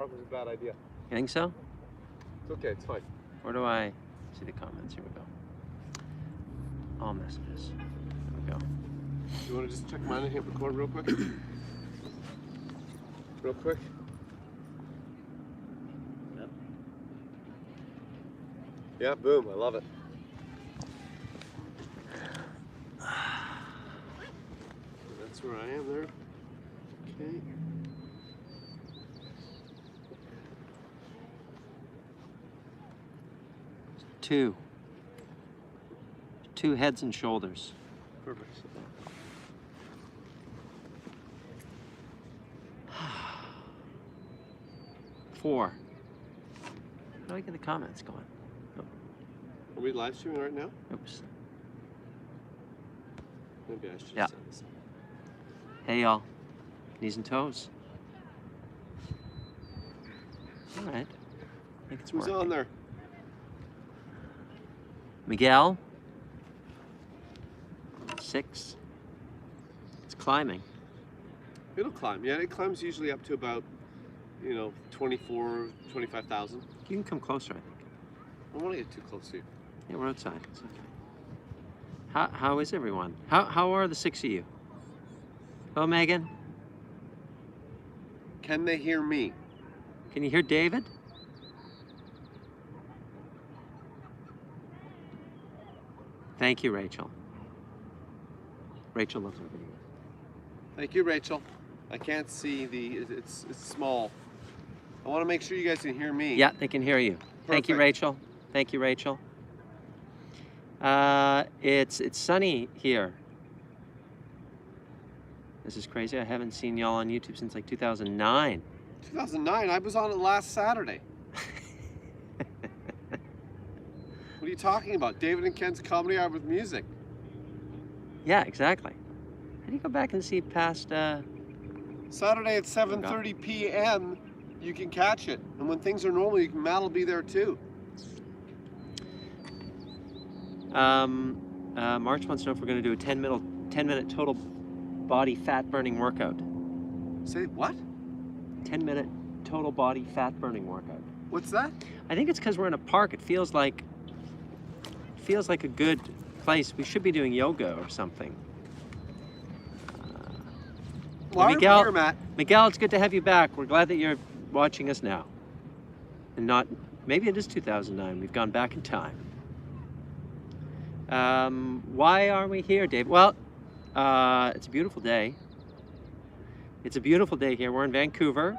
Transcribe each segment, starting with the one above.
That was a bad idea. You think so? It's okay, it's fine. Where do I see the comments? Here we go. All messages. There we go. You want to just check mine and hit record real quick? Real quick? Yep. Yeah, boom, I love it. That's where I am there. Okay. Two heads and shoulders. Perfect. Four. How do I get the comments going? Oh, Are we live streaming right now? oops. Maybe I should Yeah. send this. Hey y'all. Knees and toes. All right. I think it's Who's working. on there? Miguel. 6. It's climbing. It'll climb. Yeah, it climbs usually up to about, 24, 25,000. You can come closer, I think. I don't want to get too close to you. Yeah, we're outside. It's okay. How is everyone? How are the 6 of you? Hello, Megan. Can they hear me? Can you hear David? Thank you, Rachel. Rachel loves our video. Thank you, Rachel. I can't see it's small. I want to make sure you guys can hear me. Yeah, they can hear you. Thank you, Perfect. Rachel. Thank you, Rachel. It's sunny here. This is crazy. I haven't seen y'all on YouTube since like 2009. 2009, I was on it last Saturday. What are you talking about? David and Ken's Comedy Hour with music. Yeah, exactly. How do you go back and see past? Saturday at 7:30 p.m. you can catch it. And when things are normal, Matt will be there too. March wants to know if we're going to do a 10-minute total body fat burning workout. Say what? 10-minute total body fat burning workout. What's that? I think it's because we're in a park. It feels like a good place. We should be doing yoga or something. Why are we Miguel, here, Matt? Miguel, it's good to have you back. We're glad that you're watching us now. And not, maybe it is 2009. We've gone back in time. Why are we here, Dave? Well, it's a beautiful day. It's a beautiful day here. We're in Vancouver,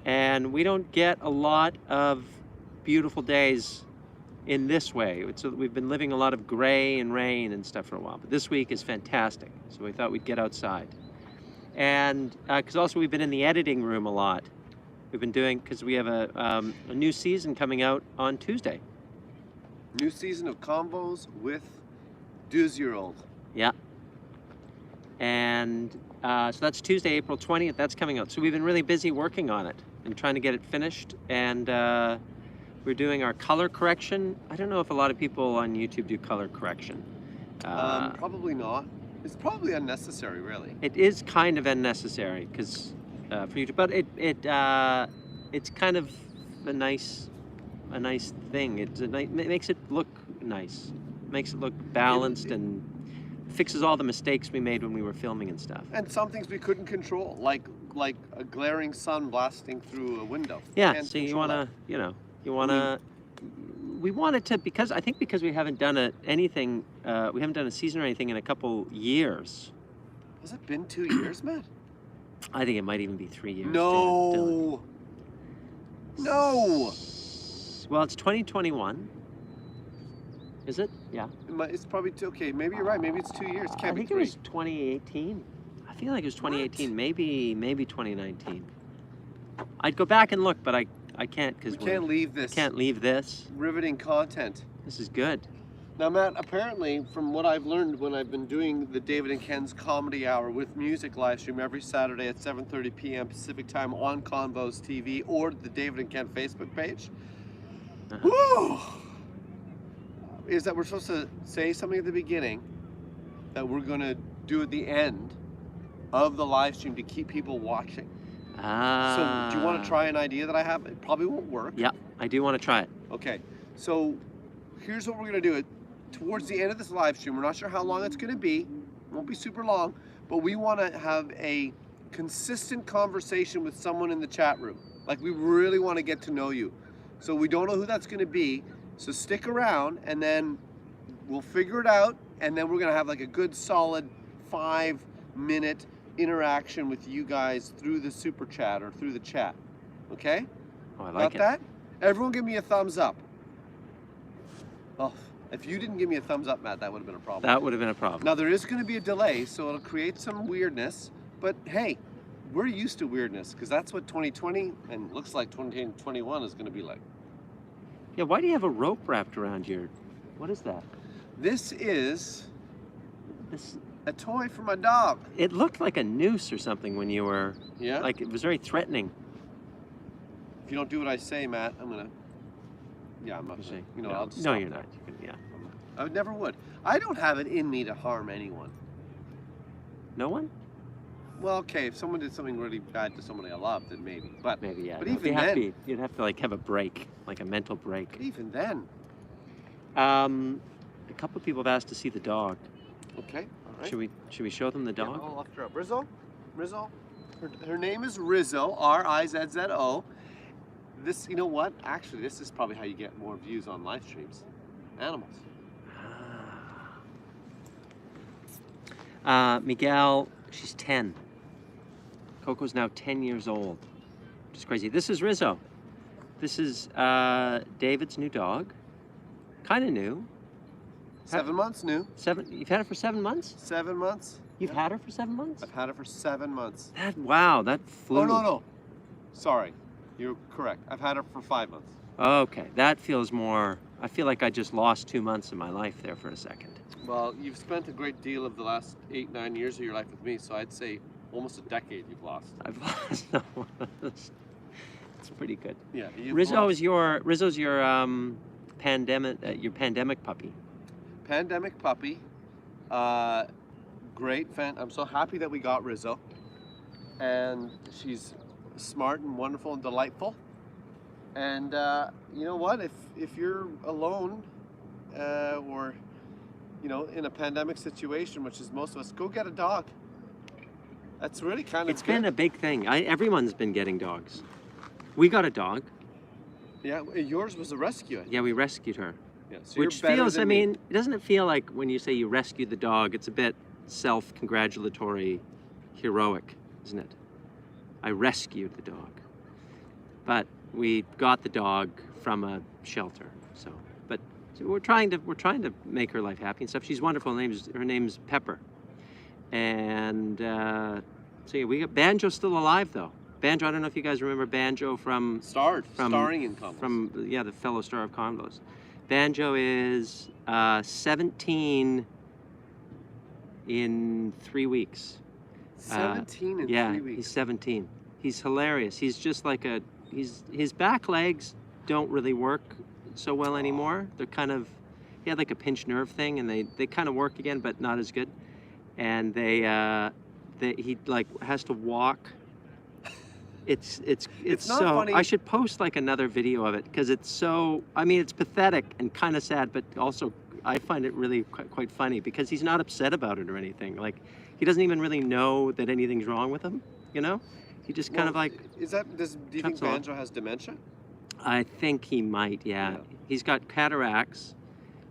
and we don't get a lot of beautiful days in this way. We've been living a lot of gray and rain and stuff for a while, but this week is fantastic. So we thought we'd get outside. And because also we've been in the editing room a lot. We've been doing, because we have a new season coming out on Tuesday. New season of Convos with 2-year-old. Yeah. And so that's Tuesday, April 20th. That's coming out. So we've been really busy working on it and trying to get it finished. And we're doing our color correction. I don't know if a lot of people on YouTube do color correction. Probably not. It's probably unnecessary, really. It is kind of unnecessary because for YouTube, but it's kind of a nice thing. It makes it look nice, makes it look balanced, and fixes all the mistakes we made when we were filming and stuff. And some things we couldn't control, like a glaring sun blasting through a window. Yeah. Can't So you control wanna, that. we wanted to, because I think because we haven't done anything, we haven't done a season or anything in a couple years. Has it been 2 years, Matt? I think it might even be 3 years. No. No. Well, it's 2021. Is it? Yeah. It's probably okay. Maybe you're right. Maybe it's 2 years. Can't I be think 3. it was 2018. I feel like it was 2018, What? maybe 2019. I'd go back and look, but I can't because We can't leave this. Can't leave this. Riveting content. This is good. Now, Matt, apparently, from what I've learned when I've been doing the David and Ken's Comedy Hour with music live stream every Saturday at 7:30 p.m. Pacific time on Convos TV or the David and Ken Facebook page, woo, is that we're supposed to say something at the beginning that we're going to do at the end of the live stream to keep people watching. Ah. So do you want to try an idea that I have? It probably won't work. Yeah, I do want to try it. Okay, so here's what we're gonna do. Towards the end of this live stream, we're not sure how long it's gonna be. It won't be super long, but we want to have a consistent conversation with someone in the chat room. Like, we really want to get to know you. So we don't know who that's gonna be. So stick around, and then we'll figure it out, and then we're gonna have like a good solid 5-minute interaction with you guys through the super chat or through the chat. Okay? Oh, I like Got it. that? Everyone give me a thumbs up. Oh, if you didn't give me a thumbs up, Matt, that would have been a problem. That would have been a problem. Now there is going to be a delay, so it'll create some weirdness, but hey, we're used to weirdness because that's what 2020 and looks like 2021 is going to be like. Yeah, why do you have a rope wrapped around your... What is that? This is This... a toy for my dog. It looked like a noose or something when you were... Yeah? Like, it was very threatening. If you don't do what I say, Matt, I'm going to... Yeah, I'm not going to... You know, no, I'll just no, stop you're there. not. You can, yeah. I would never would. I don't have it in me to harm anyone. No one? Well, okay, if someone did something really bad to somebody I love, then maybe. But Maybe, yeah. But no, even you have then- to be, you'd have to like have a break, like a mental break. even then. A couple of people have asked to see the dog. Okay, all right. Should we show them the Yeah, dog? I'll look her up. Rizzo? Her name is Rizzo, R-I-Z-Z-O. This, you know what? Actually, this is probably how you get more views on live streams. Animals. Miguel, she's 10. Coco's now 10 years old. Which is crazy. This is Rizzo. This is David's new dog. Kind of new. 7 months new. You've had her for 7 months? 7 months. You've had her for 7 months? I've had her for 7 months. Wow, that flew. Oh, no. Sorry. You're correct. I've had her for 5 months. Okay, that feels more, I feel like I just lost 2 months of my life there for a second. Well, you've spent a great deal of the last 8-9 years of your life with me, so I'd say almost a decade you've lost. I've lost no one. It's pretty good. Yeah. You've Rizzo's lost. your pandemic puppy. Pandemic puppy. Great fan. I'm so happy that we got Rizzo. And she's smart and wonderful and delightful. And you know what? If you're alone or you know, in a pandemic situation, which is most of us, go get a dog. That's really kind of It's been a big thing. Everyone's been getting dogs. We got a dog. Yeah, yours was a rescue. Yeah, we rescued her. Yeah, so Which you're better feels, than I me. mean, doesn't it feel like when you say you rescued the dog, it's a bit self-congratulatory, heroic, isn't it? I rescued the dog. But we got the dog from a shelter, so. But we're trying to make her life happy and stuff. She's wonderful. Her name's Pepper. And so yeah, we got Banjo's still alive though. Banjo, I don't know if you guys remember Banjo from starring in Convos. from yeah, the fellow star of Convos. Banjo is 17 in 3 weeks. 17 in Yeah, 3 weeks. he's 17. He's hilarious. He's just like his back legs don't really work so well anymore. They're kind of, he had like a pinched nerve thing, and they kind of work again, but not as good. And he like has to walk. It's not so funny. I should post like another video of it because it's so, I mean, it's pathetic and kind of sad, but also I find it really quite funny because he's not upset about it or anything. Like, he doesn't even really know that anything's wrong with him, you know? He just kind of like, do you think cuts off. Banjo has dementia? I think he might, yeah. He's got cataracts.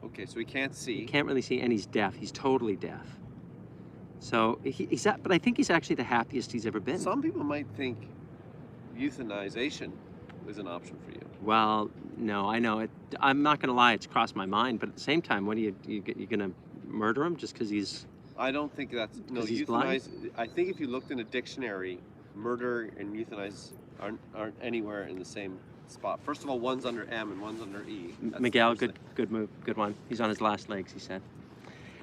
Okay, so he can't see. He can't really see, and he's deaf. He's totally deaf. So but I think he's actually the happiest he's ever been. Some people might think euthanization is an option for you. Well, no, I know it. I'm not gonna lie, it's crossed my mind. But at the same time, what are you gonna murder him just because he's? I don't think that's no he's euthanize. I think if you looked in a dictionary, murder and euthanize aren't anywhere in the same spot. First of all, one's under M and one's under E. That's the Miguel, first thing. good move, good one. He's on his last legs, he said.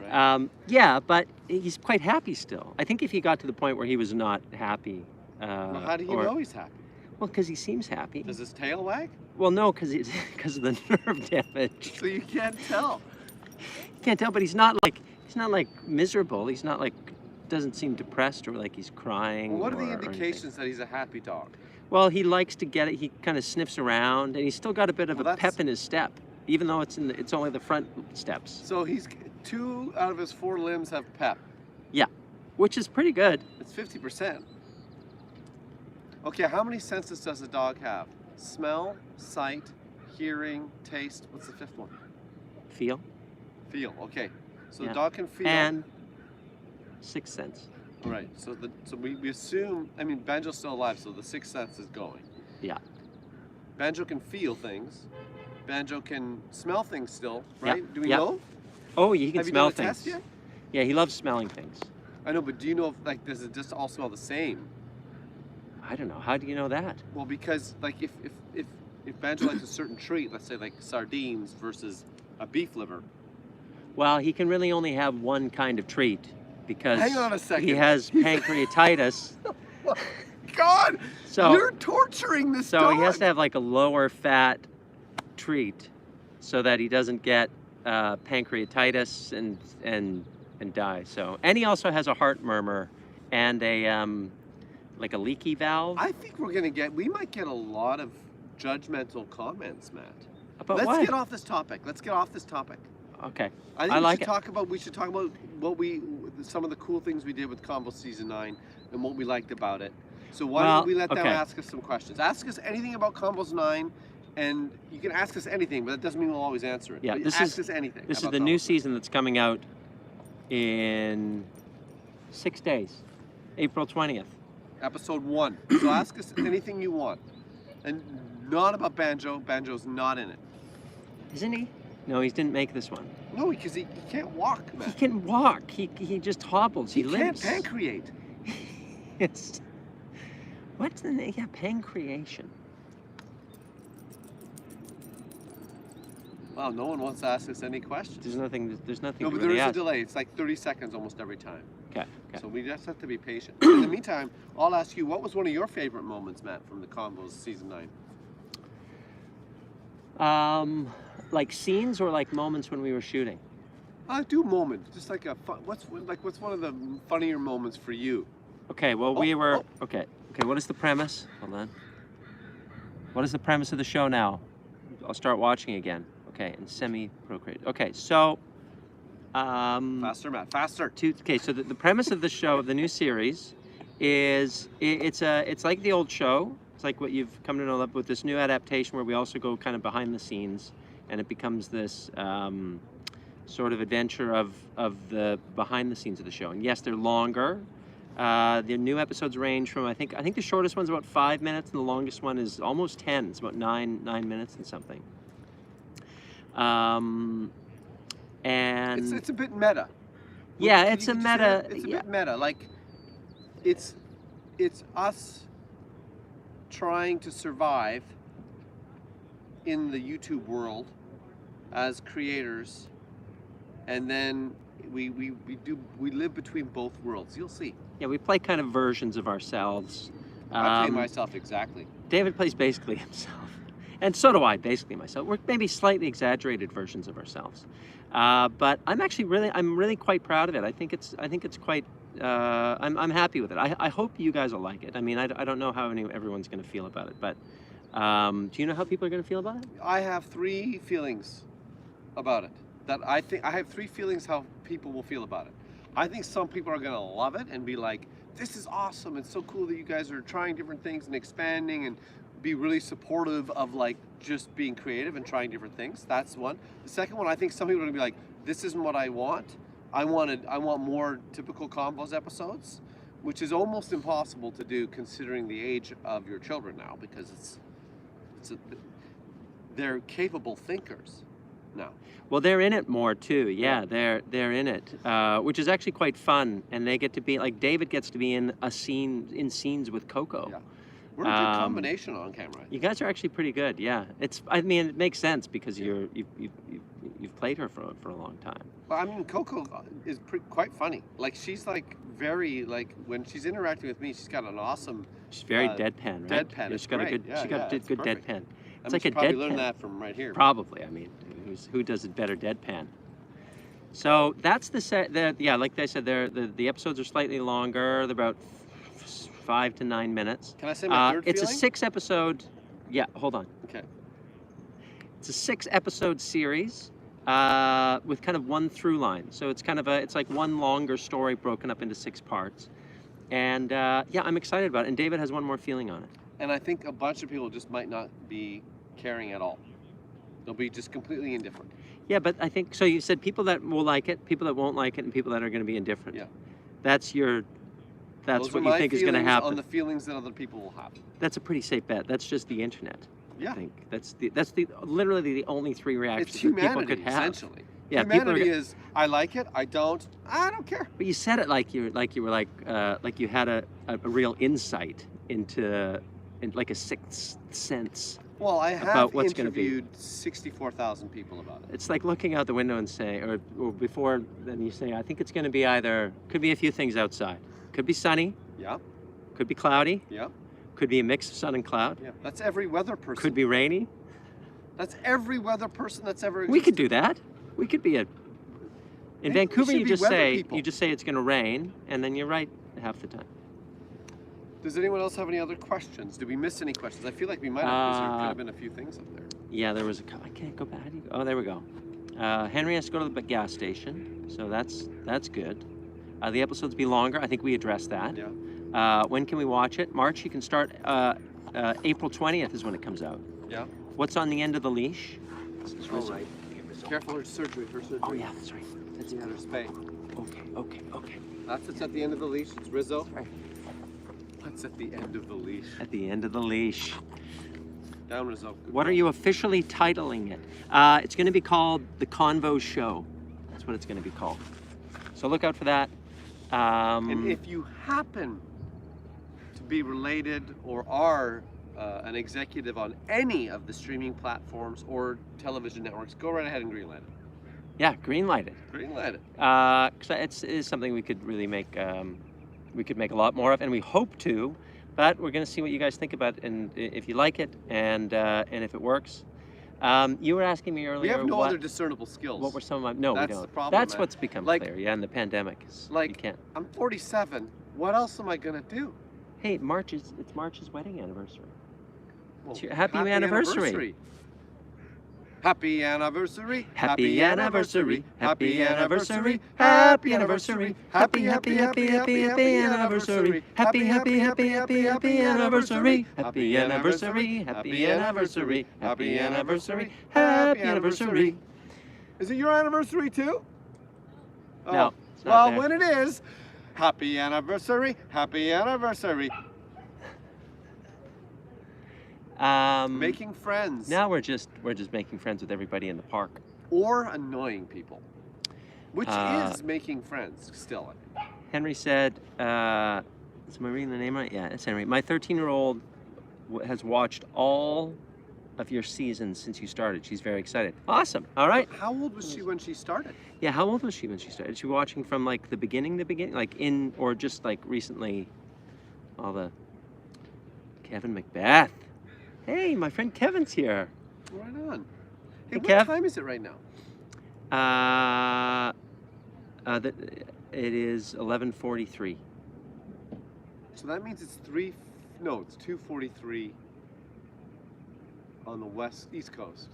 Right. Yeah, but he's quite happy still. I think if he got to the point where he was not happy. Well, how do you know he's happy? Well, because he seems happy. Does his tail wag? Well, no, because of the nerve damage. So you can't tell. You can't tell, but he's not like miserable. He's not like doesn't seem depressed or like he's crying. Well, what are the or anything. indications that he's a happy dog? Well, he likes to get it. He kind of sniffs around, and he's still got a bit of Well, a pep in his step, even though it's only the front steps. So he's 2 out of his 4 limbs have pep. Yeah, which is pretty good. It's 50%. Okay, how many senses does a dog have? Smell, sight, hearing, taste. What's the 5th one? Feel. Feel. Okay, so Yeah. the dog can feel. And 6th sense. All right. So we assume. I mean, Banjo's still alive, so the 6th sense is going. Yeah. Banjo can feel things. Banjo can smell things still, Yeah, right? Do we yeah. know? Oh, he can Have you smell done a things. test yet? Yeah, he loves smelling things. I know, but do you know if like does it just all smell the same? I don't know. How do you know that? Well, because like if Banjo likes a certain treat, let's say like sardines versus a beef liver. Well, he can really only have one kind of treat because Hang on a second. he has pancreatitis. God, So you're torturing this so dog. he has to have like a lower fat treat so that he doesn't get pancreatitis and die. So, and he also has a heart murmur and a like a leaky valve. I think we might get a lot of judgmental comments, Matt. About Let's what? get off this topic. Okay. I think I like it. we should talk about some of the cool things we did with Convo Season 9 and what we liked about it. So why don't we let them ask us some questions? Ask us anything about Combos 9, and you can ask us anything, but that doesn't mean we'll always answer it. Yeah, But this ask is- us anything. This is about the new Combos. season that's coming out in 6 days, April 20th. Episode 1. So ask us anything you want. And not about Banjo. Banjo's not in it. Isn't he? No, he didn't make this one. No, because he can't walk, man. He can walk. He just hobbles. He can't limps. pancreate. It's, what's the name? Yeah, pancreation. Wow, no one wants to ask us any questions. There's nothing. No, to but there really is a ask. delay. It's like 30 seconds almost every time. Okay. So we just have to be patient. In the meantime, I'll ask you, what was one of your favorite moments, Matt, from the Combos Season 9? Like scenes or like moments when we were shooting? Do moments. Just like what's one of the funnier moments for you? Okay. Well, we were. Okay. What is the premise? Hold on. What is the premise of the show now? I'll start watching again. Okay, and semi-procreate. Okay, so. Faster, Matt. Faster. So the premise of the show, of the new series, is it's like the old show. It's like what you've come to know with this new adaptation where we also go kind of behind the scenes, and it becomes this sort of adventure of the behind the scenes of the show. And yes, they're longer. The new episodes range from I think the shortest one's about 5 minutes, and the longest one is almost 10. It's about nine minutes and something. And it's a bit meta. yeah, Can it's you a just say meta. that? It's a Yeah. bit meta. Like, it's us trying to survive in the YouTube world as creators, and then we live between both worlds. You'll see. Yeah, we play kind of versions of ourselves. I play myself exactly. David plays basically himself, and so do I, basically myself. We're maybe slightly exaggerated versions of ourselves, but I'm really quite proud of it. I think it's quite. I'm happy with it. I hope you guys will like it. I mean, I don't know how everyone's going to feel about it, but do you know how people are going to feel about it? I have 3 feelings about it. I have 3 feelings how people will feel about it. I think some people are gonna love it and be like, this is awesome, it's so cool that you guys are trying different things and expanding and be really supportive of like just being creative and trying different things. That's one. The second one, I think some people are gonna be like, this isn't what I want. I want more typical Combos episodes, which is almost impossible to do considering the age of your children now, because they're capable thinkers now. Well, they're in it more too. Yeah, they're in it, which is actually quite fun. And they get to be like David gets to be in scenes with Coco. Yeah. We're a good combination on camera. You guys are actually pretty good. Yeah, I mean, it makes sense because you've played her for a long time. Well, I mean, Coco is quite funny. Like she's like very like when she's interacting with me, she's got an awesome. She's very deadpan, right? Deadpan. She's got a good. Yeah, she got it's good perfect. deadpan. I It's mean, like a she probably deadpan. learned that from right here. Probably. I mean, who does it better deadpan? So that's the set. Yeah, like I said, the episodes are slightly longer. They're about 5 to 9 minutes. Can I say my third It's feeling? a 6-episode. Yeah, hold on. Okay. It's a 6-episode series with kind of one through line. So it's kind of it's like one longer story broken up into 6 parts. And yeah, I'm excited about it. And David has one more feeling on it. And I think a bunch of people just might not be caring at all. They'll be just completely indifferent. Yeah, but I think so. You said people that will like it, people that won't like it, and people that are going to be indifferent. Yeah. That's Those what are you my think is going to feelings happen. on the feelings that other people will have. That's a pretty safe bet. That's just the internet. Yeah. I think that's literally the only 3 reactions It's that people humanity, could have. essentially. Yeah, people humanity are, is, I like it, I don't care. but you said it like you were like you had a real insight into like a sixth sense. Well, I have About what's gonna be. interviewed 64,000 people about it. It's like looking out the window and say, or before then you say, I think it's going to be could be a few things outside. Could be sunny, Yeah, could be cloudy, yeah, could be a mix of sun and cloud, yeah. That's every weather person. could be rainy. That's every weather person that's ever existed. We could do that. We could be in Maybe we Vancouver. should You be just weather say people. it's going to rain, and then you're right half the time. Does anyone else have any other questions? Did we miss any questions? I feel like we might have, because there could have been a few things up there. Yeah, there was a couple. I can't go back. How do you go? Oh, there we go. Henry has to go to the gas station, so that's good. The episodes be longer. I think we addressed that. Yeah. When can we watch it? March. You can start. April 20th is when it comes out. Yeah. What's on the end of the leash? All right. Careful, her surgery. Oh yeah, that's right. That's Yeah, her spay. Okay. That's it's at the end of the leash. It's Rizzo. That's right. What's at the end of the leash? At the end of the leash. Down, Rizzo. What are you officially titling it? It's going to be called The Convo Show. That's what it's going to be called. So look out for that. And if you happen to be related or are an executive on any of the streaming platforms or television networks, go right ahead and greenlight it. Yeah, greenlight it. Greenlight it. Because it is something we could really make. We could make a lot more of, and we hope to. But we're going to see what you guys think about it, and if you like it, and if it works. You were asking me earlier. We have no other discernible skills. What were some of my? No, That's we don't. the problem, That's man. what's become Like- clear. Yeah, in the pandemic, is Like- you can't. I'm 47. What else am I gonna do? Hey, it's March's wedding anniversary. Well, It's your happy anniversary. Happy anniversary. Happy anniversary. Happy anniversary. Happy anniversary. Happy anniversary. Happy anniversary. Happy anniversary. Happy anniversary. Happy anniversary. Happy anniversary. Is it your anniversary too? Oh. No, it's not Well, there. when it is, happy anniversary. Happy anniversary. Making friends. Now we're just making friends with everybody in the park. Or annoying people. Which Uh, is making friends still. I think. Henry said, am I reading the name right? Yeah, it's Henry. My 13-year-old has watched all of your seasons since you started. She's very excited. Awesome. All right. How old was she when she started? Yeah, how old was she when she started? Is she watching from like the beginning, like or just like recently, all the Kevin Macbeth. Hey, my friend Kevin's here. Right on. Hey, Hey, what Kev. time is it right now? It is 11:43. So that means it's it's 2:43 on the East Coast.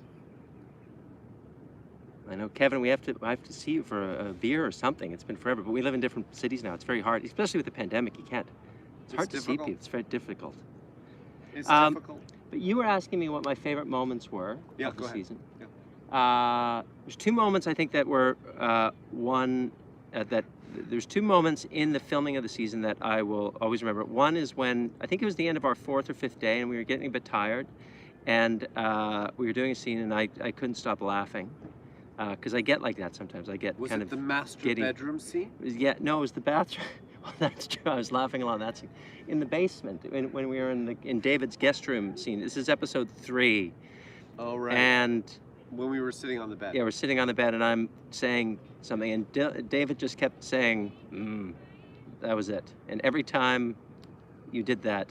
I know, Kevin. I have to see you for a beer or something. It's been forever, but we live in different cities now. It's very hard, especially with the pandemic. You can't. It's hard to see difficult. people. It's very difficult. It's Um, difficult. But you were asking me what my favorite moments were Yeah, of the go ahead. season. Yeah. There's 2 moments I think that were there's 2 moments in the filming of the season that I will always remember. One is when I think it was the end of our 4th or 5th day, and we were getting a bit tired, and we were doing a scene, and I couldn't stop laughing because I get like that sometimes. I get Was kind it of the master giddy. bedroom scene? Yeah, no, it was the bathroom. Well, that's true. I was laughing a lot. That's in the basement when we were in David's guest room scene. This is episode 3, Oh, right. and when we were sitting on the bed. yeah, we're sitting on the bed, and I'm saying something, and David just kept saying, that was it. And every time you did that,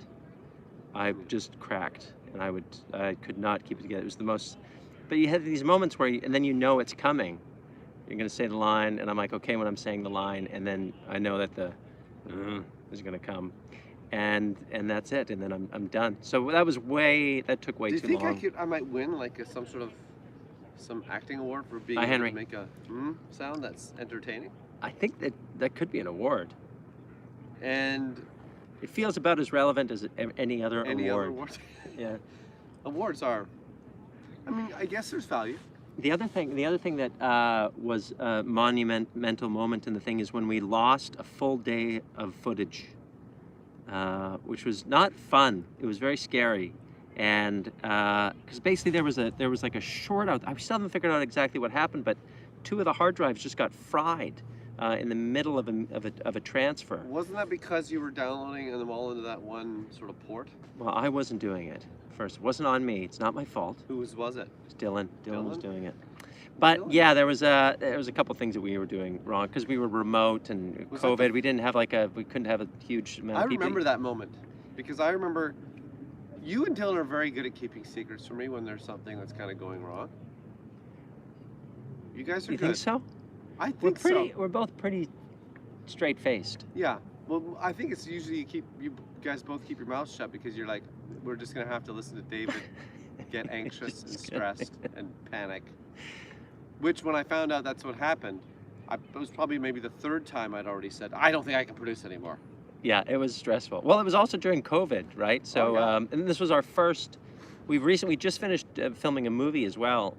I just cracked, and I could not keep it together. It was the most. But you had these moments where, and then you know it's coming, You're gonna say the line, and I'm like, okay, when I'm saying the line, and then I know that the is gonna come, and that's it, and then I'm done. So that took way Do you too think long. I might win like some acting award for being By able Henry. to make a sound that's entertaining? I think that could be an award. And It feels about as relevant as any other any award. other award? Yeah. Awards are. I mean, I guess there's value. The other thing that was a monumental moment in the thing is when we lost a full day of footage, which was not fun. It was very scary, and because basically there was like a short out. I still haven't figured out exactly what happened, but 2 of the hard drives just got fried in the middle of a transfer. Wasn't that because you were downloading them all into that one sort of port? Well, I wasn't doing it. First, it wasn't on me. It's not my fault. Whose was it? It's Dylan. Dylan was Dylan? doing it. But Dylan? yeah, there was a couple things that we were doing wrong because we were remote and Was that COVID. the- We didn't have we couldn't have a huge amount I of people. remember that moment because I remember you and Dylan are very good at keeping secrets from me when there's something that's kind of going wrong. You guys are You good. think so? I think so. We're both pretty straight-faced. Yeah. Well, I think it's usually you guys both keep your mouths shut because you're like, we're just gonna have to listen to David get anxious and stressed and panic. Which, when I found out that's what happened, it was probably maybe the 3rd time I'd already said, I don't think I can produce anymore. Yeah, it was stressful. Well, it was also during COVID, right? So, yeah. and this was our first. We just finished filming a movie as well,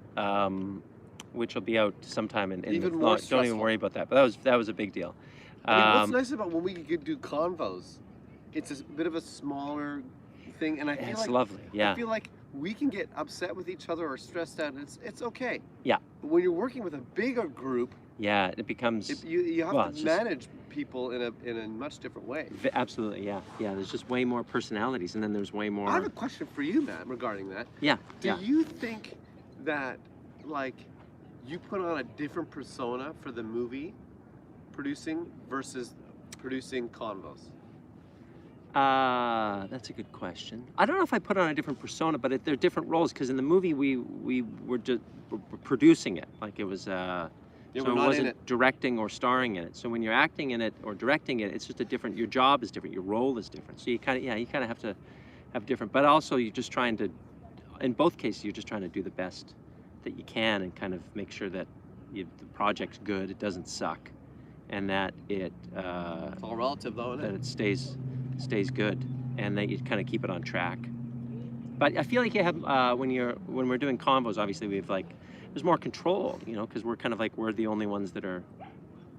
which will be out sometime in Even the more Don't even stressful. worry about that. But that was a big deal. I mean, what's nice about when we could do convos, it's a bit of a smaller thing, and I feel It's like lovely. Yeah. I feel like we can get upset with each other or stressed out, and it's okay. Yeah. But when you're working with a bigger group, Yeah, it becomes you have well, to it's just- manage people in a much different way. absolutely, yeah. There's just way more personalities, and then there's way more. I have a question for you, Matt, regarding that. Yeah. Do you think that, like, you put on a different persona for the movie producing versus producing convos? That's a good question. I don't know if I put on a different persona, but they're different roles because in the movie we were just producing it, like it was. Yeah, So we're it not wasn't in it. directing or starring in it. So when you're acting in it or directing it, it's just a different. Your job is different. Your role is different. So you kind of have to have different. But also you're just trying to, in both cases, you're just trying to do the best that you can and kind of make sure that the project's good. It doesn't suck, and that it It's all relative, though, isn't that it? it stays good, and that you kind of keep it on track. But I feel like you have when we're doing combos, obviously we have there's more control, because we're kind of we're the only ones that are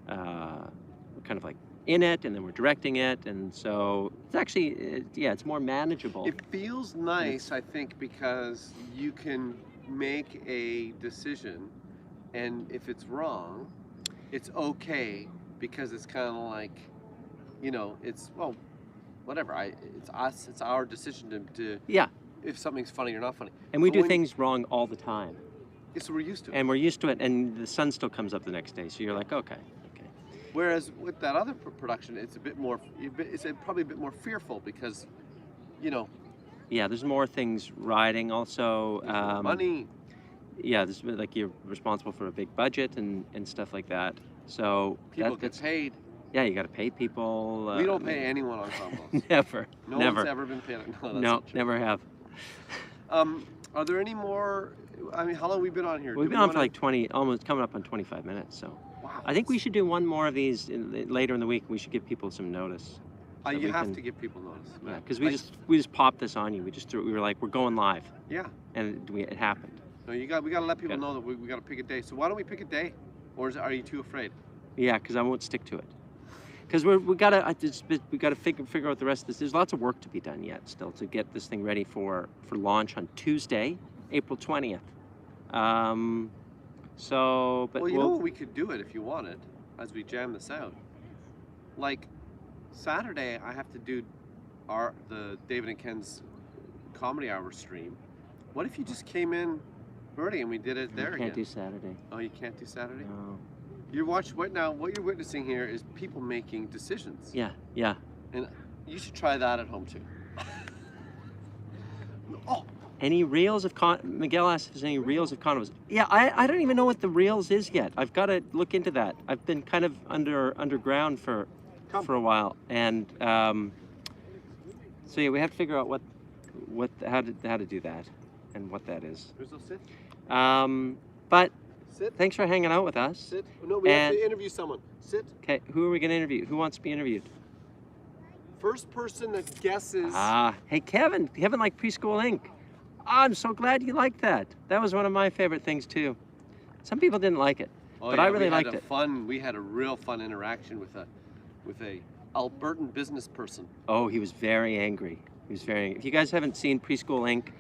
kind of in it, and then we're directing it, and so it's actually it's more manageable. It feels nice, I think, because you can make a decision, and if it's wrong, it's okay because it's kind of like, it's whatever. It's us. It's our decision to Yeah, if something's funny or not funny. and we But do when- things wrong all the time, Yeah, so we're used to it. and we're used to it, and the sun still comes up the next day, so you're like, okay. Whereas with that other production, it's a bit more. It's probably a bit more fearful because, Yeah, there's more things riding. Also, there's more money. yeah, there's you're responsible for a big budget and stuff like that. So People get that's paid. yeah, you got to pay people. We don't pay anyone on combos. Never. No never. one's ever been paid. No, that's No, not true. never have. Are there any more? I mean, how long have we been on here? We've Do been we on for wanna- 20, almost coming up on 25 minutes. So Wow. I think we should do one more of these later in the week. We should give people some notice. so You we have can- to give people notice. Yeah, because we just popped this on you. We were like, we're going live, Yeah. and it happened. No, we got to let people Good. know that we got to pick a day. So why don't we pick a day, or are you too afraid? Yeah, because I won't stick to it. Because we gotta figure out the rest of this. There's lots of work to be done yet still to get this thing ready for launch on Tuesday, April 20th. So, but Well, you know what, we could do it if you wanted, as we jam this out. Like Saturday, I have to do the David and Ken's comedy hour stream. What if you just came in early and we did it there can't again? do Saturday. Oh, you can't do Saturday? No. What you're witnessing here is people making decisions. Yeah. And you should try that at home too. Oh, Any reels of Miguel asked if there's any reels of convos. Yeah, I don't even know what the reels is yet. I've got to look into that. I've been kind of underground for a while, and so yeah, we have to figure out how to do that, and what that is. Rizzo, sit. But Sit. thanks for hanging out with us. Sit. No, we have to interview someone. Sit. Okay, who are we going to interview? Who wants to be interviewed? First person that guesses. Hey, Kevin liked Preschool Inc. I'm so glad you liked that. That was one of my favorite things too. Some people didn't like it, but I really liked it. We had a real fun interaction with a Albertan business person. Oh, he was very angry. He was very angry. If you guys haven't seen Preschool Inc.,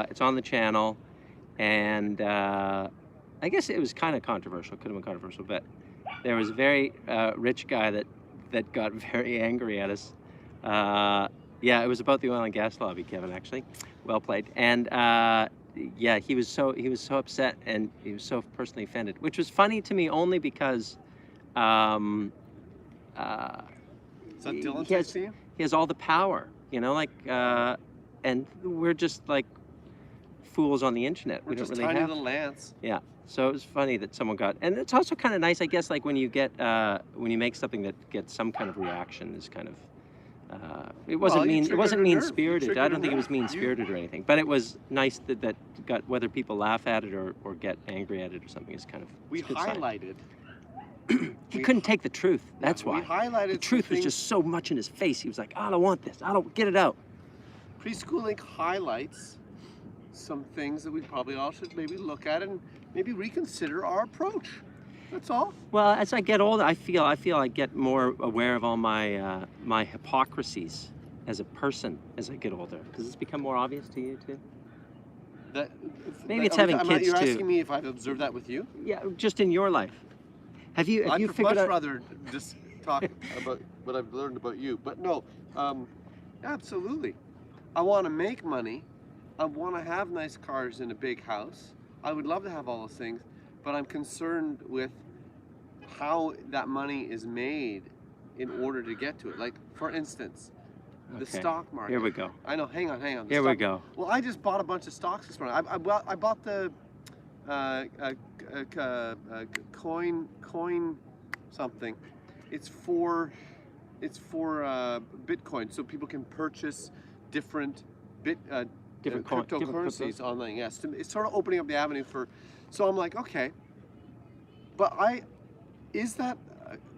it's on the channel, and I guess it was kind of controversial. Could have been controversial, but there was a very rich guy that got very angry at us. Yeah, it was about the oil and gas lobby, Kevin, actually. Well played. And yeah, he was so upset, and he was so personally offended, which was funny to me only because Is that Dylan texting you? he has all the power, you know, like, and we're just like fools on the internet. We don't really have. Little Lance. Yeah. So it was funny that someone got, and it's also kind of nice, I guess, like when you make something that gets some kind of reaction, is kind of, it wasn't mean-spirited. I don't think it was mean-spirited or anything, but it was nice that got, whether people laugh at it or get angry at it or something, is kind of. We highlighted. He couldn't take the truth. That's why. We highlighted. The truth was just so much in his face. He was like, I don't want this. I don't get it out. Preschool Inc. highlights some things that we probably all should maybe look at and maybe reconsider our approach. That's all. Well, as I get older, I feel I get more aware of all my my hypocrisies as a person as I get older. Does this become more obvious to you too? Maybe it's having kids you're too. You're asking me if I've observed that with you? Yeah, just in your life. Have you I'd figured out? much rather just talk about what I've learned about you. But no, absolutely. I want to make money. I want to have nice cars and a big house. I would love to have all those things, but I'm concerned with how that money is made in order to get to it. Like, for instance, the stock market. Here we go. I know. Hang on. Here we go. Well, I just bought a bunch of stocks this morning. I bought the coin something. It's for Bitcoin, so people can purchase different cryptocurrencies online. Yes, it's sort of opening up the avenue for. So I'm like, okay, but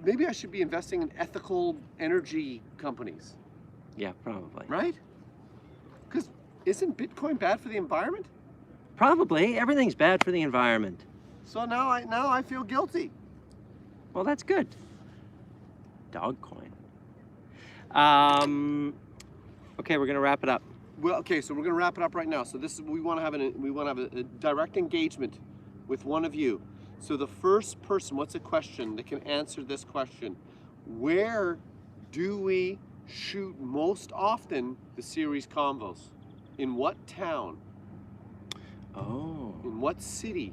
maybe I should be investing in ethical energy companies. Yeah, probably. Right? Because isn't Bitcoin bad for the environment? Probably. Everything's bad for the environment. So now I feel guilty. Well, that's good. Dogcoin. Okay, we're gonna wrap it up. Well, okay, so we're gonna wrap it up right now. So we want to have a direct engagement with one of you. So the first person, what's a question that can answer this question? Where do we shoot most often the series Convos? In what town? Oh. In what city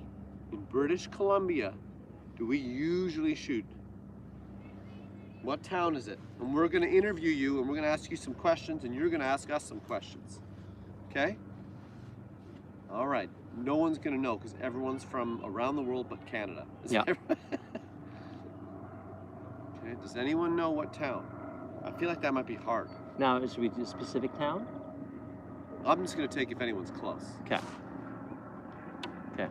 in British Columbia do we usually shoot? What town is it? And we're going to interview you, and we're going to ask you some questions, and you're going to ask us some questions. Okay? All right. No one's going to know because everyone's from around the world but Canada. Yeah. Okay. Does anyone know what town? I feel like that might be hard. Now, should we do a specific town? I'm just going to take if anyone's close. Okay. Okay.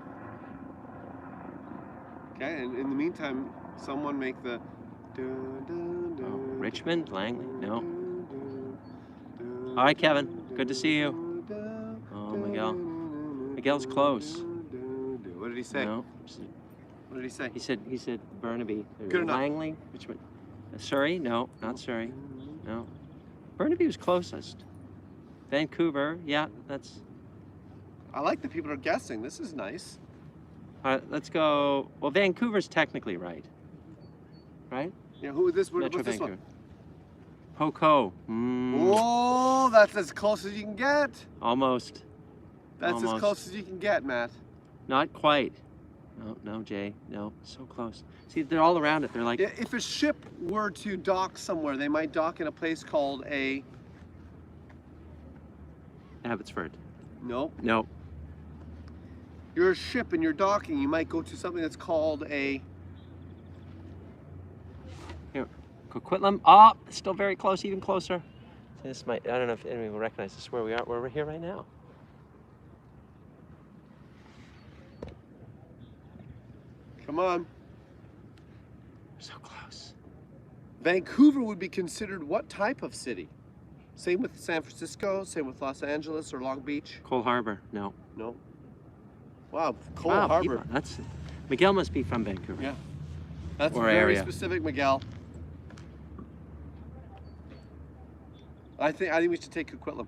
Okay, and in the meantime, someone make the... Richmond? Langley? No. All right, Kevin. Good to see you. Oh, Miguel. Miguel's close. What did he say? No. What did he say? He said Burnaby. Good enough. Langley? Richmond. Surrey? No, not Surrey. No. Burnaby was closest. Vancouver, yeah, that's... I like that people are guessing. This is nice. All right, let's go... Well, Vancouver's technically right. Right? Yeah, who is this? Metro What's this Vancouver. one? Poco. Oh, that's as close as you can get. Almost. That's Almost. as close as you can get, Matt. Not quite. No, Jay. No, so close. See, they're all around it. They're like... If a ship were to dock somewhere, they might dock in a place called Abbotsford. Nope. Nope. You're a ship and you're docking. You might go to something that's called a... Here, Coquitlam. Ah, still very close, even closer. This might, I don't know if anyone will recognize this where we are, where we're here right now. Come on. So close. Vancouver would be considered what type of city? Same with San Francisco, same with Los Angeles or Long Beach? Cole Harbor, no. No. Wow, Cole Wow, Harbor. people, that's, Miguel must be from Vancouver. Yeah. That's Or very area. specific, Miguel. I think we should take Coquitlam.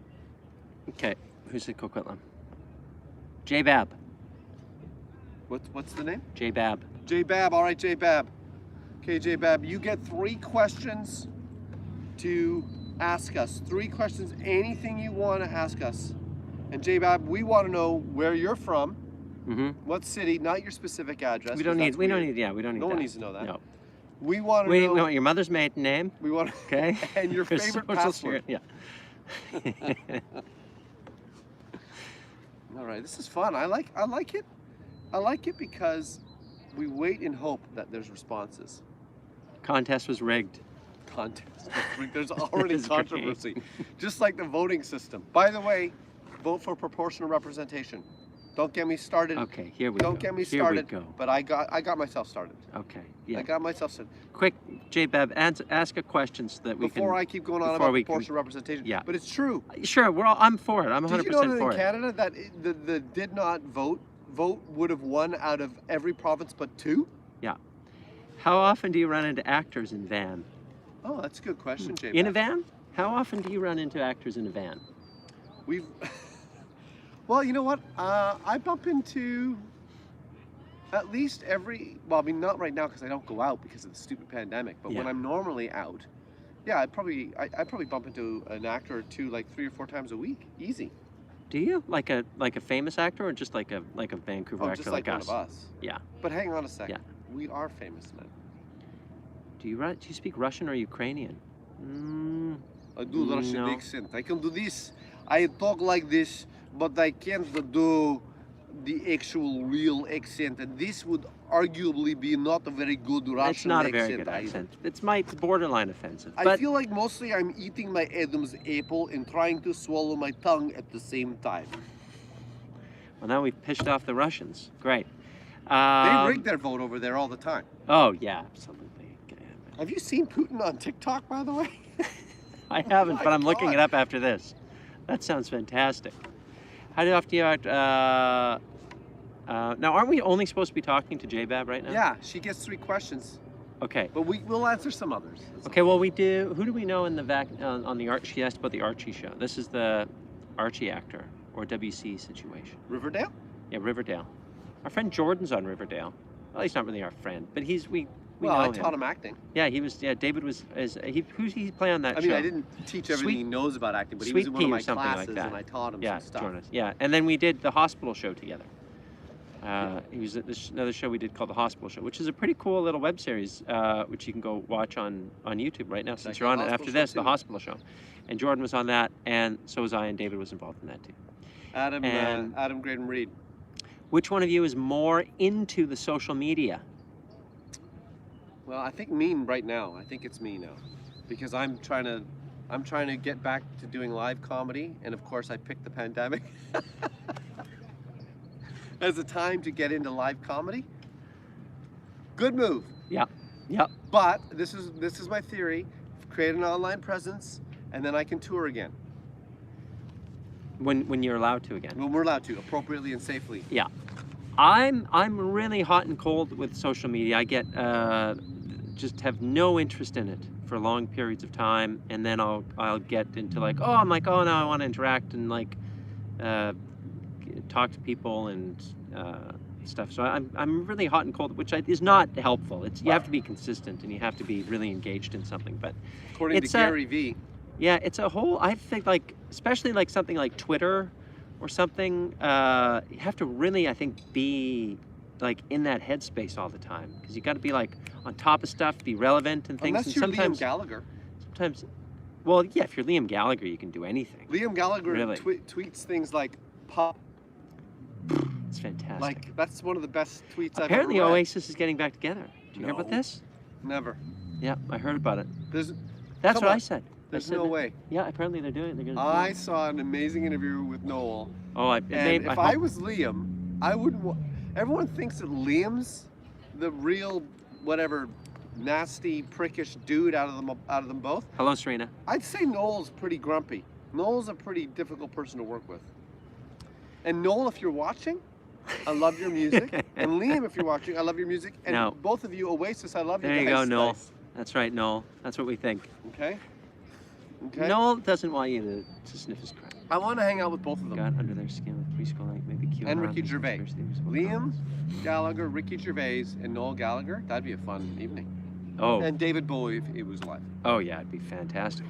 Okay, who's at Coquitlam? J Bab. What's the name? J Bab. J Bab. All right, J Bab. Okay, J Bab, you get 3 questions to ask us. 3 questions, anything you want to ask us. And J Bab, we want to know where you're from, what city, not your specific address. We don't need weird. that. No one needs to know that. No. We want to We know. want your mother's maiden name. We want. Okay. And your Your favorite social password. Yeah. All right, this is fun. I like it. I like it because we wait and hope that there's responses. Contest was rigged. Contest. There's already That's great. controversy. Just like the voting system. By the way, vote for proportional representation. Don't get me started. Okay, here we go. Don't get me Here started. we go. But I got myself started. Okay, yeah. I got myself started. Quick, J Bab, ask a question so that we can. Before I keep going on before about we proportional representation. yeah. But it's true. Sure, I'm for it. I'm 100% Did you know that for in it. Canada that the did not vote would have won out of every province but 2? Yeah. How often do you run into actors in van? Oh, that's a good question, Jay. In a van? How often do you run into actors in a van? We've. Well, you know what? I bump into at least every. Well, I mean, not right now because I don't go out because of the stupid pandemic. But when Yeah. I'm normally out, yeah, I probably bump into an actor or 2 like 3 or 4 times a week, easy. Do you like a famous actor or just like a Vancouver Oh, actor just like one us? of us. Yeah. But hang on a second. Yeah. We are famous men. Do you speak Russian or Ukrainian? I do Russian No. accent. I can do this. I talk like this, but I can't do the actual real accent. And this would arguably be not a very good Russian accent. It's not a very good either. accent. It's borderline offensive. I But feel like mostly I'm eating my Adam's apple and trying to swallow my tongue at the same time. well, now we've pissed off the Russians. Great. They rig their vote over there all the time. Oh yeah, absolutely. Have you seen Putin on TikTok, by the way? I haven't, my but I'm looking God. it up after this. That sounds fantastic. How often do you now, aren't we only supposed to be talking to J-Bab right now? Yeah, she gets 3 questions, Okay. but we'll answer some others. That's Okay, well, we do. Who do we know in the on the Archie? She asked about the Archie Show. This is the Archie actor or WC situation. all. Riverdale? Yeah, Riverdale. Our friend Jordan's on Riverdale. Well, he's not really our friend, but we Well, know I him. taught him acting. Yeah, he was. Yeah, David was. Who's he play on that I show? mean, I didn't teach everything Sweet- he knows about acting, but he Sweet was in one of Pea or my something like classes, that. and I taught him Yeah, some stuff. join us. Yeah, and then we did the hospital show together. He was at another show we did called the Hospital Show, which is a pretty cool little web series, which you can go watch on YouTube right now since Like you're on the it. After Hospital this, Show the too. Hospital Show, and Jordan was on that, and so was I, and David was involved in that too. Adam Graydon Reed. Which one of you is more into the social media? Well, I think me right now. I think it's me now, because I'm trying to get back to doing live comedy, and of course I picked the pandemic as a time to get into live comedy. Good move. Yeah, yeah. But this is my theory: create an online presence, and then I can tour again When you're allowed to again. when we're allowed to, appropriately and safely. Yeah, I'm really hot and cold with social media. I get just have no interest in it for long periods of time, and then I'll get into like, oh, I'm like, oh no, I want to interact and like talk to people and stuff. So I'm really hot and cold, which is not helpful. You have to be consistent and you have to be really engaged in something. But According to Gary Vee. yeah, it's a whole. I think like especially like something like Twitter or something. You have to really, I think, be like in that headspace all the time because you got to be like on top of stuff, be relevant and things. Unless and you're sometimes, Liam Gallagher. sometimes, well, yeah, if you're Liam Gallagher, you can do anything. Liam Gallagher Really? tweets things like, pop. It's fantastic. Like, that's one of the best tweets Apparently, I've ever read. Oasis is getting back together. Did you hear about No. this? Never. Yeah, I heard about it. There's, That's come what on. I said. There's I said no that- way. Yeah, apparently they're doing it. They're going to do I it. saw an amazing interview with Noel. Oh, it made And my if I hope- was Liam, I wouldn't. Everyone thinks that Liam's the real, whatever, nasty, prickish dude out of them both. Hello, Serena. I'd say Noel's pretty grumpy. Noel's a pretty difficult person to work with. And Noel, if you're watching, I love your music. And Liam, if you're watching, I love your music. And No. both of you, Oasis, I love you There guys. you go, Noel. Nice. That's right, Noel. That's what we think. Okay. Okay. Noel doesn't want you to sniff his crack. I want to hang out with both of them. Got under their skin with preschool like maybe QAnon. And Ricky Gervais. conspiracy theories about Liam comments. Gallagher, Ricky Gervais, and Noel Gallagher. That'd be a fun evening. Oh. And David Bowie if it was live. Oh yeah, it'd be fantastic.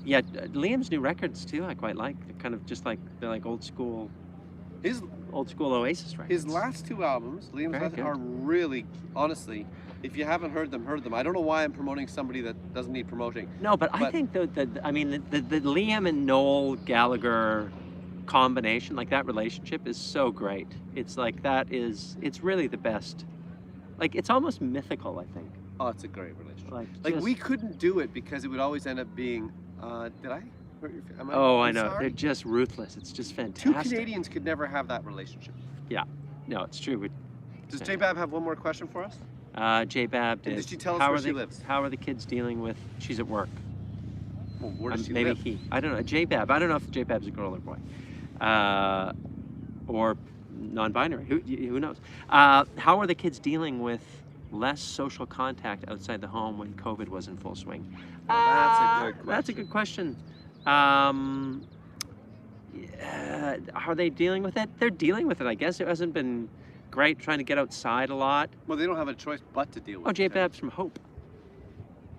Yeah, Liam's new records too. I quite like. They're kind of just like they're like old school His Oasis records. his last two albums, Liam's Very last, good. are really, honestly, if you haven't heard them, heard them. I don't know why I'm promoting somebody that doesn't need promoting. No, but I But- think the Liam and Noel Gallagher combination, like that relationship, is so great. It's like it's really the best. Like it's almost mythical, I think. Oh, it's a great relationship. Like We couldn't do it because it would always end up being. Did I hurt your? Am Oh, I I'm know. sorry? They're just ruthless. It's just Two fantastic. Canadians could never have that relationship. No, it's true. Does J-Bab have one more question for us? J-Bab And did. did she tell us how where are she the, lives? How are the kids dealing with? She's at work. Well, where does she Maybe live? he. I don't know. J-Bab. I don't know if J-Bab's a girl or boy, or non-binary. Who knows? How are the kids dealing with less social contact outside the home when COVID was in full swing? That's a good question. That's a good question. Yeah, are they dealing with it? They're dealing with it. I guess it hasn't been great trying to get outside a lot. Well, they don't have a choice but to deal with Oh, it. J-Bab's from Hope.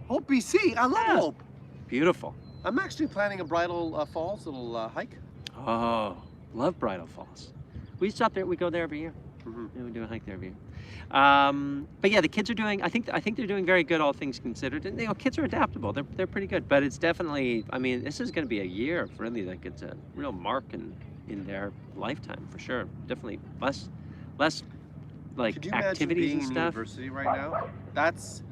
Hope BC. I love Yeah. Hope. Beautiful. I'm actually planning a Bridal Falls little hike. Oh, love Bridal Falls. We stop there. We go there every year. Mhm. Yeah, we do a hike there every year. But yeah, the kids are doing. I think they're doing very good, all things considered. And kids are adaptable. They're pretty good. But it's definitely. I mean, this is going to be a year of really like it's a real mark in their lifetime for sure. Definitely less like Could you imagine activities being and in stuff. university right now? That's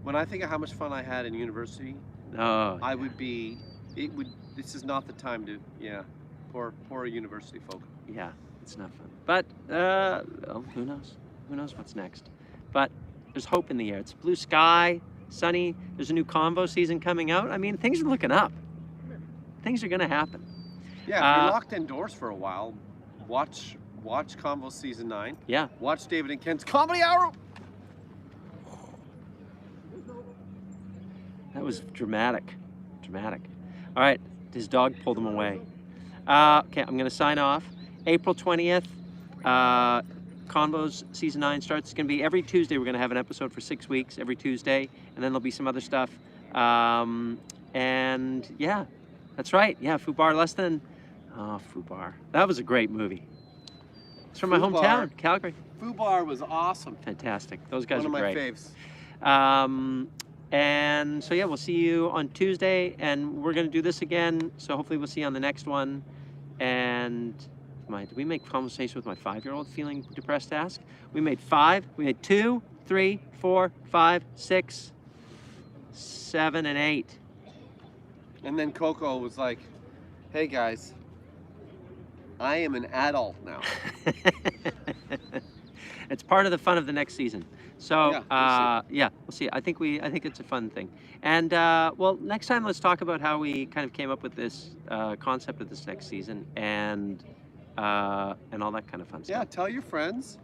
when I think of how much fun I had in university. Oh, I would be. It would. This is not the time to. Yeah. Poor university folk. yeah, it's not fun. But well, who knows? Who knows what's next? But there's hope in the air. It's blue sky, sunny. There's a new convo season coming out. I mean, things are looking up. Things are gonna happen. Yeah. If you're locked indoors for a while, watch Convo season 9. Yeah. Watch David and Ken's Comedy Hour. That was dramatic. Dramatic. All right, his dog pulled him away. Okay, I'm gonna sign off. April 20th, Convos season 9 starts. It's gonna be every Tuesday. We're gonna have an episode for 6 weeks, every Tuesday, and then there'll be some other stuff. And yeah, that's right. Yeah, Fubar less than. Oh, Fubar. That was a great movie. It's from my Fubar. hometown, Calgary. Fubar was awesome. Fantastic. Those guys One of are my great. faves. And so yeah, we'll see you on Tuesday, and we're gonna do this again. So hopefully we'll see you on the next one. And did we make conversation with my 5-year-old feeling depressed to ask? We made 5. We made 2, 3, 4, 5, 6, 7, and 8. And then Coco was like, "Hey guys, I am an adult now." It's part of the fun of the next season. So Yeah, we'll see. I think it's a fun thing. And well, next time let's talk about how we kind of came up with this concept of this next season and all that kind of fun Yeah, stuff. tell your friends.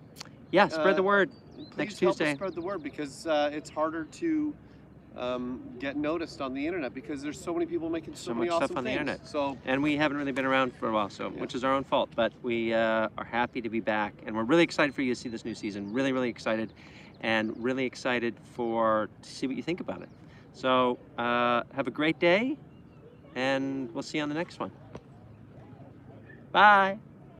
Yeah, spread the word. Please Next help us Tuesday. spread the word because it's harder to get noticed on the internet because there's so many people making so many much awesome stuff on the things. internet. So And we haven't really been around for a while, so Yeah. which is our own fault. But we are happy to be back, and we're really excited for you to see this new season. Really, really excited, and really excited to see what you think about it. So have a great day, and we'll see you on the next one. Bye.